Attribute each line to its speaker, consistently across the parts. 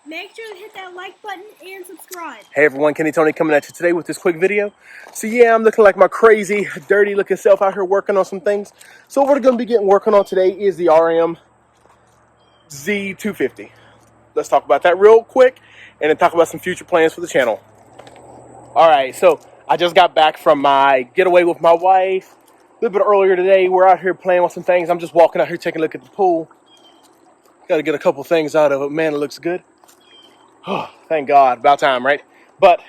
Speaker 1: Make sure to hit that like button and subscribe.
Speaker 2: Hey everyone, Kenny Tony coming at you today with this quick video. So yeah, I'm looking like my crazy, dirty looking self out here working on some things. So what we're going to be working on today is the RMX 250. Let's talk about that real quick and then talk about some future plans for the channel. Alright, so I just got back from my getaway with my wife a little bit earlier today. We're out here playing with some things. I'm just walking out here taking a look at the pool. Got to get a couple things out of it. Man, it looks good. Oh, thank God. About time, right? But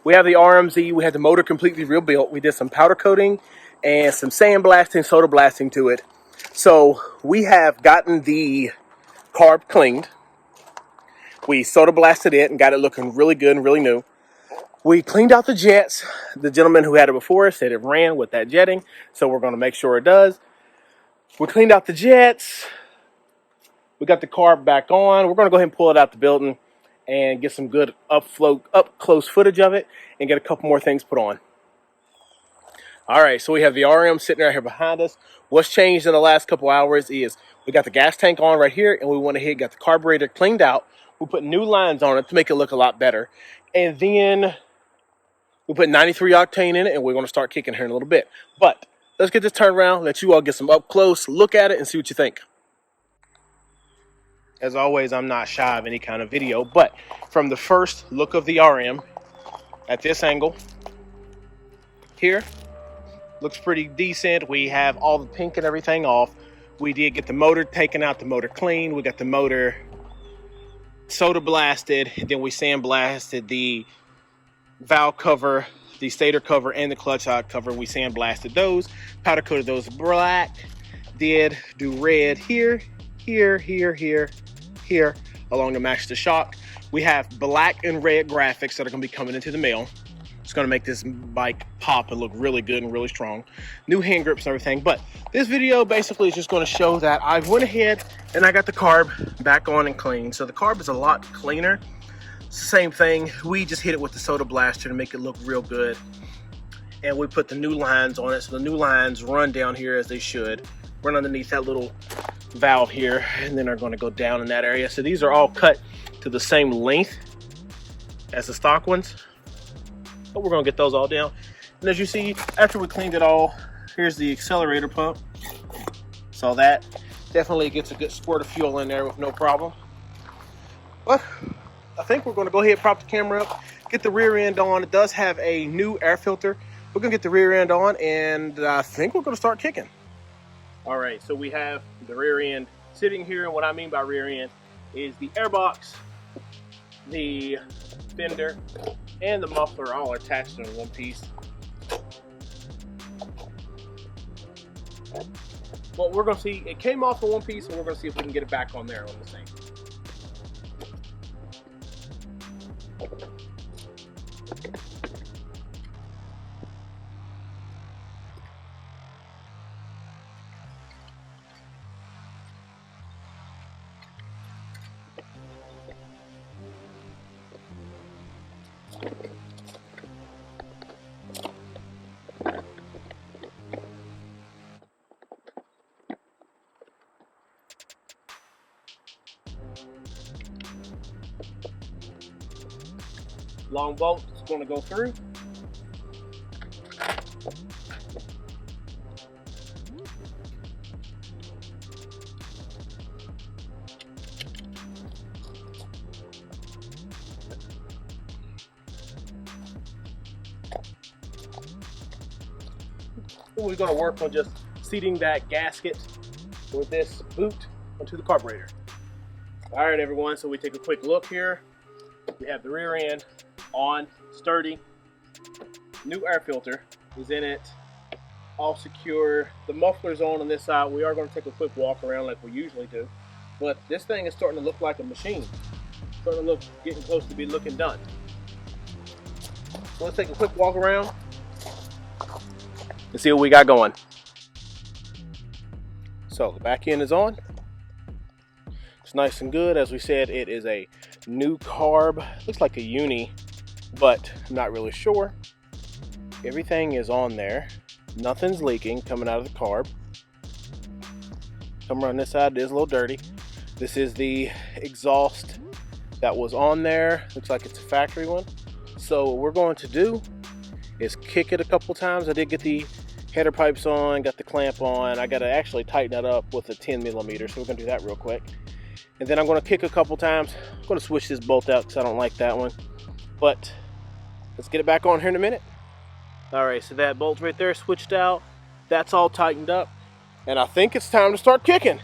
Speaker 2: we have the RMZ. We had the motor completely rebuilt. We did some powder coating and some sandblasting, soda blasting to it. So we have gotten the carb cleaned. We soda blasted it and got it looking really good and really new. We cleaned out the jets. The gentleman who had it before us said it ran with that jetting, so we're going to make sure it does. We cleaned out the jets. We got the carb back on. We're going to go ahead and pull it out the building and get some good up close footage of it and get a couple more things put on. All right, so we have the RM sitting right here behind us. What's changed in the last couple hours is we got the gas tank on right here, and we went ahead and got the carburetor cleaned out. We put new lines on it to make it look a lot better. And then we put 93 octane in it, and we're going to start kicking here in a little bit. But let's get this turned around, let you all get some up close, look at it, and see what you think. As always, I'm not shy of any kind of video, but from the first look of the RM at this angle here, looks pretty decent. We have all the pink and everything off. We did get the motor taken out, the motor cleaned. We got the motor soda blasted. Then we sandblasted the valve cover, the stator cover, and the clutch rod cover. We sandblasted those, powder coated those black. Did do red here, here along to match the shock. We have black and red graphics that are going to be coming into the mail. It's going to make this bike pop and look really good and really strong. New hand grips and everything. But this video basically is just going to show that I went ahead and I got the carb back on and clean. So the carb is a lot cleaner. It's the same thing. We just hit it with the soda blaster to make it look real good. And we put the new lines on it. So the new lines run down here as they should. Run underneath that little valve here, and then are going to go down in that area. So these are all cut to the same length as the stock ones, but we're going to get those all down. And as you see, after we cleaned it all, here's the accelerator pump. So that definitely gets a good squirt of fuel in there with no problem. But I think we're going to go ahead and prop the camera up, get the rear end on. It does have a new air filter. We're going to get the rear end on, and I think we're going to start kicking. All right, so we have the rear end sitting here, and what I mean by rear end is the airbox, the fender, and the muffler all attached in one piece. Well, we're going to see, it came off in one piece, and we're going to see if we can get it back on there on the same. Long bolt is going to go through. We're going to work on just seating that gasket with this boot onto the carburetor. All right, everyone, so we take a quick look here. We have the rear end on, sturdy. New air filter is in it, all secure. The muffler's on this side. We are going to take a quick walk around like we usually do, but this thing is starting to look like a machine. It's starting to look, getting close to be looking done. So let's take a quick walk around and see what we got going. So the back end is on. It's nice and good. As we said, it is a new carb. Looks like a uni, but I'm not really sure. Everything is on there. Nothing's leaking coming out of the carb. Come around this side, it is a little dirty. This is the exhaust that was on there. Looks like it's a factory one. So what we're going to do is kick it a couple times. I did get the header pipes on, got the clamp on. I got to actually tighten that up with a 10 millimeter, so we're going to do that real quick. And then I'm going to kick a couple times. I'm going to switch this bolt out because I don't like that one. But let's get it back on here in a minute. All right, so that bolt right there switched out. That's all tightened up. And I think it's time to start kicking.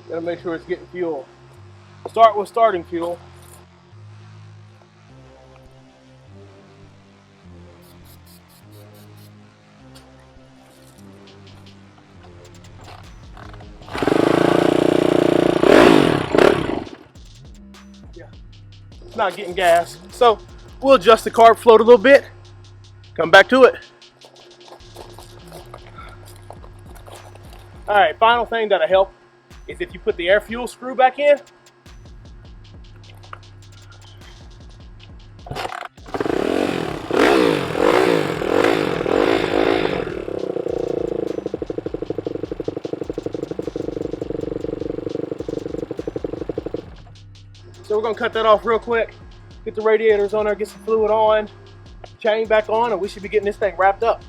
Speaker 2: Gotta make sure it's getting fuel. Start with starting fuel. Yeah, it's not getting gas. So we'll adjust the carb float a little bit. Come back to it. All right, final thing that'll help is if you put the air fuel screw back in. So we're gonna cut that off real quick, get the radiators on there, get some fluid on, chain back on, and we should be getting this thing wrapped up.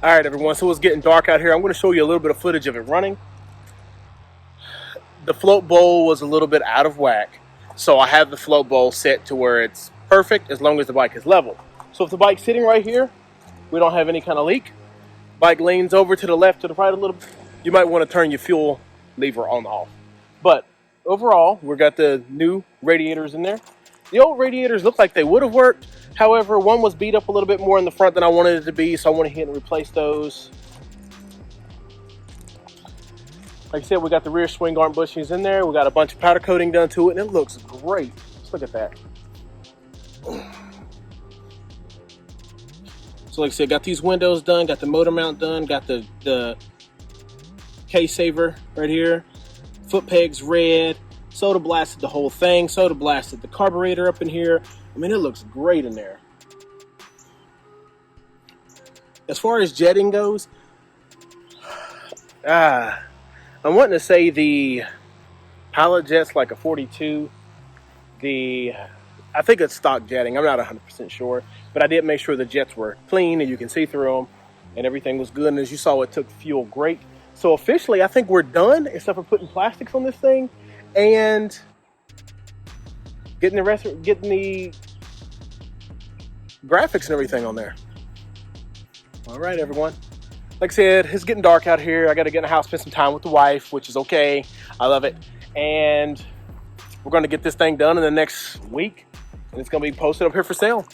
Speaker 2: All right, everyone, so it's getting dark out here. I'm gonna show you a little bit of footage of it running. The float bowl was a little bit out of whack, so I have the float bowl set to where it's perfect as long as the bike is level. So if the bike's sitting right here, we don't have any kind of leak. Bike leans over to the left, to the right a little bit, you might want to turn your fuel lever on and off. But overall, we got the new radiators in there. The old radiators look like they would have worked. However, one was beat up a little bit more in the front than I wanted it to be, so I went ahead and replaced those. Like I said, we got the rear swing arm bushings in there. We got a bunch of powder coating done to it, and it looks great. Let's look at that. So like I said, got these windows done, got the motor mount done, got the case saver right here. Foot pegs red. Soda blasted the whole thing. Soda blasted the carburetor up in here. I mean, it looks great in there. As far as jetting goes, I'm wanting to say the pilot jet's like a 42. I think it's stock jetting. I'm not 100% sure, but I did make sure the jets were clean and you can see through them and everything was good. And as you saw, it took fuel great. So officially, I think we're done, except for putting plastics on this thing and getting the graphics and everything on there. All right, everyone. Like I said, it's getting dark out here. I got to get in the house, spend some time with the wife, which is okay. I love it. And we're going to get this thing done in the next week, and it's going to be posted up here for sale.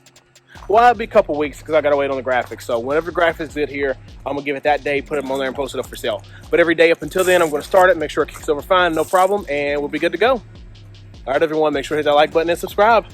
Speaker 2: Well, it'll be a couple weeks because I got to wait on the graphics. So whenever the graphics get here, I'm going to give it that day, put them on there, and post it up for sale. But every day up until then, I'm going to start it, make sure it kicks over fine, no problem, and we'll be good to go. All right, everyone, make sure to hit that like button and subscribe.